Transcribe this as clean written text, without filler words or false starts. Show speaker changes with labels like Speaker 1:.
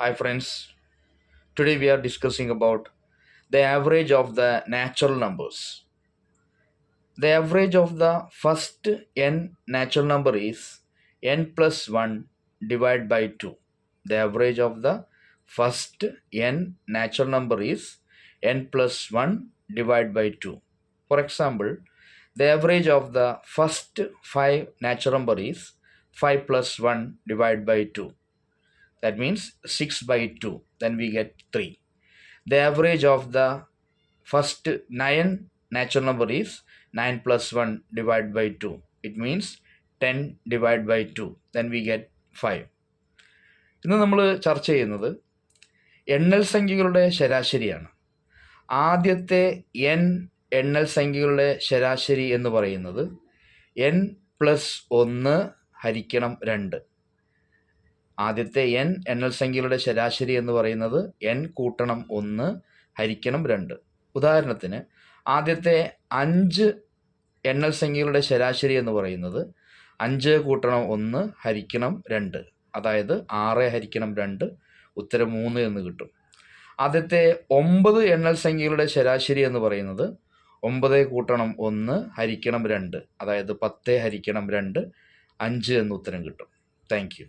Speaker 1: Hi friends, today we are discussing about the average of the natural numbers. The average of the first n natural number is n plus 1 divided by 2. The average of the first n natural number is n plus 1 divided by 2. For example, the average of the first 5 natural number is 5 plus 1 divided by 2. That means 6 by 2. Then we get 3. The average of the first 9 natural number is 9 plus 1 divided by 2. It means 10 divided by 2. Then we get 5. ഇന്ന് നമ്മൾ ചർച്ച ചെയ്യുന്നത് എണ്ണൽ സംഖ്യകളുടെ ശരാശരിയാണ്. ആദ്യത്തെ N എണ്ണൽ സംഖ്യകളുടെ ശരാശരി എന്ന് പറയുന്നത് എൻ പ്ലസ് 1 ഹരിക്കണം 2. ആദ്യത്തെ എൻ എണ്ണൽ സംഖ്യകളുടെ ശരാശരി എന്ന് പറയുന്നത് എൻ കൂട്ടണം 1 ഹരിക്കണം 2. ഉദാഹരണത്തിന് ആദ്യത്തെ 5 എണ്ണൽ സംഖ്യകളുടെ ശരാശരി എന്ന് പറയുന്നത് 5 കൂട്ടണം 1 ഹരിക്കണം 2, അതായത് 6 ഹരിക്കണം 2, ഉത്തരം 3 എന്ന് കിട്ടും. ആദ്യത്തെ 9 എണ്ണൽ സംഖ്യകളുടെ ശരാശരി എന്ന് പറയുന്നത് 9 കൂട്ടണം 1 ഹരിക്കണം 2, അതായത് 10 ഹരിക്കണം 2, 5 എന്ന് ഉത്തരം കിട്ടും. Thank you.